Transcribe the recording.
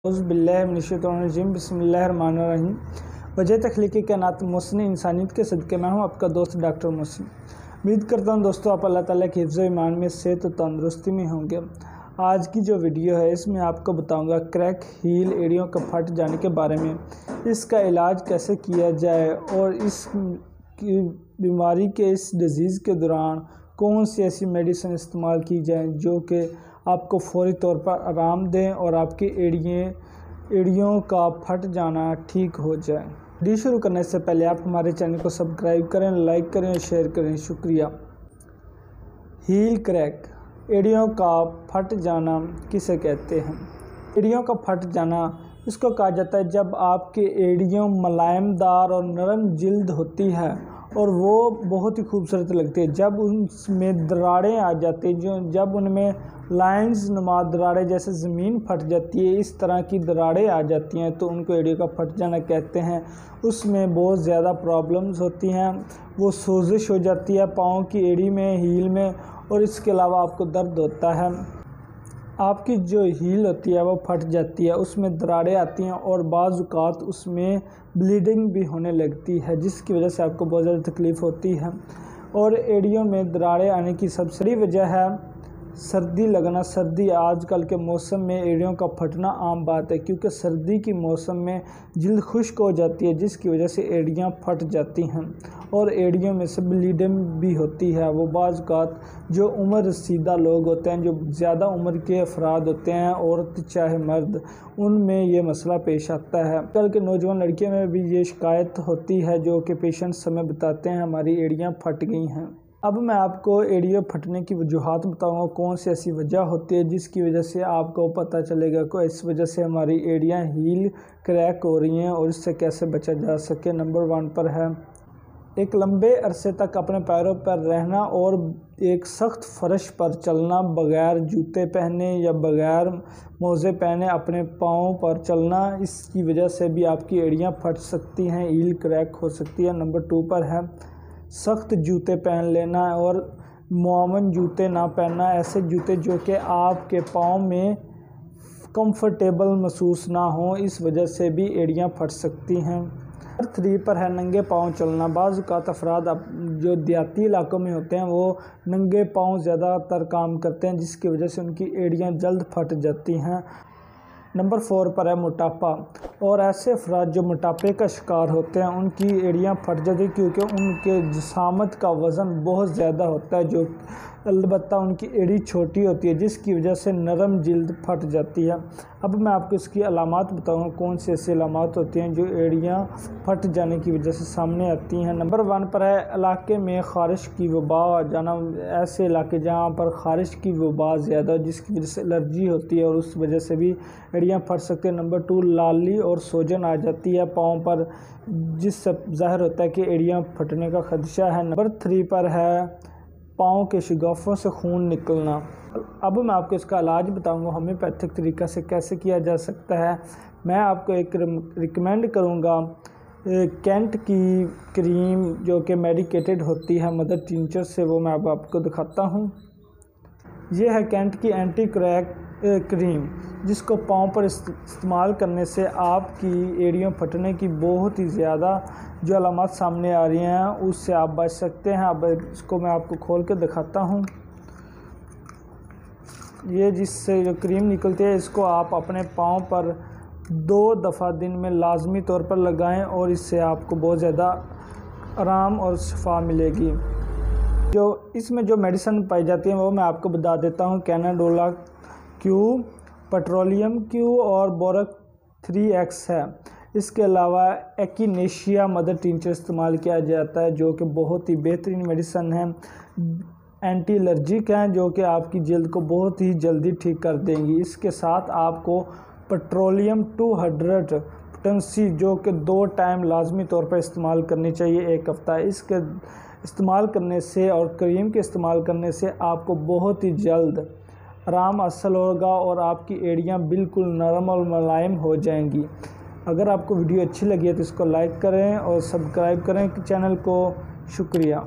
औज़ुबिल्लाहिमिनश्शैतानिर्रजीम बिस्मिल्लाहिर्रहमानिर्रहीम। वजह तख्लीक़ी कायनात मोहसिन इंसानियत के सदक़े मैं हूँ आपका दोस्त डॉक्टर मोहसिन। उम्मीद करता हूँ दोस्तों आप अल्लाह ताला के हिफ्ज़ ईमान में सेहत और तंदुरुस्ती में होंगे। आज की जो वीडियो है इसमें आपको बताऊँगा क्रैक हील एड़ियों का फट जाने के बारे में, इसका इलाज कैसे किया जाए और इस बीमारी के इस डिज़ीज़ के दौरान कौन सी ऐसी मेडिसिन इस्तेमाल की जाए जो कि आपको फ़ौरी तौर पर आराम दें और आपकी एड़ियों का फट जाना ठीक हो जाए। वीडियो शुरू करने से पहले आप हमारे चैनल को सब्सक्राइब करें, लाइक करें और शेयर करें। शुक्रिया। हील क्रैक एड़ियों का फट जाना किसे कहते हैं? एड़ियों का फट जाना इसको कहा जाता है जब आपकी एड़ियों मुलायमदार और नरम जिल्द होती है और वो बहुत ही खूबसूरत लगती है। जब उनमें दरारें आ जाती हैं, जब उनमें लाइंस नुमा दरारें जैसे ज़मीन फट जाती है, इस तरह की दरारें आ जाती हैं तो उनको एड़ियों का फट जाना कहते हैं। उसमें बहुत ज़्यादा प्रॉब्लम्स होती हैं, वो सोजिश हो जाती है पाँव की एड़ी में, हील में, और इसके अलावा आपको दर्द होता है। आपकी जो हील होती है वो फट जाती है, उसमें दरारें आती हैं और बाज़ औक़ात उसमें ब्लीडिंग भी होने लगती है जिसकी वजह से आपको बहुत ज़्यादा तकलीफ़ होती है। और एड़ियों में दरारें आने की सबसे बड़ी वजह है सर्दी लगना। सर्दी आजकल के मौसम में एड़ियों का फटना आम बात है क्योंकि सर्दी की मौसम में जिल्द खुश्क हो जाती है जिसकी वजह से एड़ियाँ फट जाती हैं और एड़ियों में से ब्लीडिंग भी होती है। वो बाज़ औक़ात जो उम्र रसीदा लोग होते हैं, जो ज़्यादा उम्र के अफराद होते हैं, औरत चाहे मर्द, उनमें ये मसला पेश आता है। आजकल के नौजवान लड़कियों में भी ये शिकायत होती है जो कि पेशेंट्स हमें बताते हैं हमारी एड़ियाँ फट गई हैं। अब मैं आपको एड़ियाँ फटने की वजूहात बताऊंगा, कौन सी ऐसी वजह होती है जिसकी वजह से आपको पता चलेगा कि इस वजह से हमारी एड़ियाँ हील क्रैक हो रही हैं और इससे कैसे बचा जा सके। नंबर 1 पर है एक लंबे अरसे तक अपने पैरों पर रहना और एक सख्त फर्श पर चलना, बग़ैर जूते पहने या बग़ैर मोज़े पहने अपने पाँव पर चलना, इसकी वजह से भी आपकी एड़ियाँ फट सकती हैं, हील क्रैक हो सकती है। नंबर 2 पर है सख्त जूते पहन लेना और मुआवन जूते ना पहनना, ऐसे जूते जो कि आपके पाँव में कंफर्टेबल महसूस ना हो, इस वजह से भी एड़ियाँ फट सकती हैं। नंबर 3 पर है नंगे पाँव चलना। बाज़ औक़ात अफराद जो देहाती इलाकों में होते हैं वो नंगे पाँव ज़्यादातर काम करते हैं जिसकी वजह से उनकी एड़ियाँ जल्द फट जाती हैं। नंबर 4 पर है मोटापा, और ऐसे अफराद जो मोटापे का शिकार होते हैं उनकी एड़ियाँ फट जाती हैं क्योंकि उनके जिस्मात का वज़न बहुत ज़्यादा होता है, जो अलबत्ता उनकी एड़ी छोटी होती है जिसकी वजह से नरम जिल्द फट जाती है। अब मैं आपको इसकी अलामात बताऊंगा, कौन सी ऐसी अलामात होती हैं जो एड़ियाँ फट जाने की वजह से सामने आती हैं। नंबर 1 पर है इलाके में ख़ारिश की वबा आ जाना। ऐसे इलाके जहाँ पर ख़ारिश की वबा ज़्यादा हो जिसकी वजह से एलर्जी होती है और उस वजह से भी एड़ियाँ फट सकती हैं। नंबर 2 लाली और सोजन आ जाती है पाँव पर, जिससे ज़ाहिर होता है कि एड़ियाँ फटने का खदशा है। नंबर 3 पर है पाँव के शगाफों से खून निकलना। अब मैं आपको इसका इलाज बताऊंगा होम्योपैथिक तरीक़ा से कैसे किया जा सकता है। मैं आपको एक रिकमेंड करूंगा कैंट की क्रीम जो कि मेडिकेटेड होती है मदर टिंचर से, वो मैं अब आपको दिखाता हूं। ये है कैंट की एंटी क्रैक क्रीम, जिसको पाँव पर इस्तेमाल करने से आपकी एड़ियों फटने की बहुत ही ज़्यादा जो अलामत सामने आ रही हैं उससे आप बच सकते हैं। अब इसको मैं आपको खोल के दिखाता हूँ। ये जिससे जो क्रीम निकलती है इसको आप अपने पाँव पर 2 दफ़ा दिन में लाजमी तौर पर लगाएं और इससे आपको बहुत ज़्यादा आराम और शिफा मिलेगी। जो इसमें जो मेडिसिन पाई जाती है वो मैं आपको बता देता हूँ। कैनाडोला क्यू, पेट्रोलियम क्यू और बोरक 3X है। इसके अलावा एकिनेशिया मदर टिंचर इस्तेमाल किया जाता है जो कि बहुत ही बेहतरीन मेडिसिन है, एंटी एलर्जिक हैं जो कि आपकी जल्द को बहुत ही जल्दी ठीक कर देंगी। इसके साथ आपको पेट्रोलियम 200 पोटेंसी जो कि 2 टाइम लाजमी तौर पर इस्तेमाल करनी चाहिए 1 हफ़्ता। इसके इस्तेमाल करने से और क्रीम के इस्तेमाल करने से आपको बहुत ही जल्द आराम हासिल होगा और आपकी एड़ियाँ बिल्कुल नरम और मुलायम हो जाएंगी। अगर आपको वीडियो अच्छी लगी है तो इसको लाइक करें और सब्सक्राइब करें चैनल को। शुक्रिया।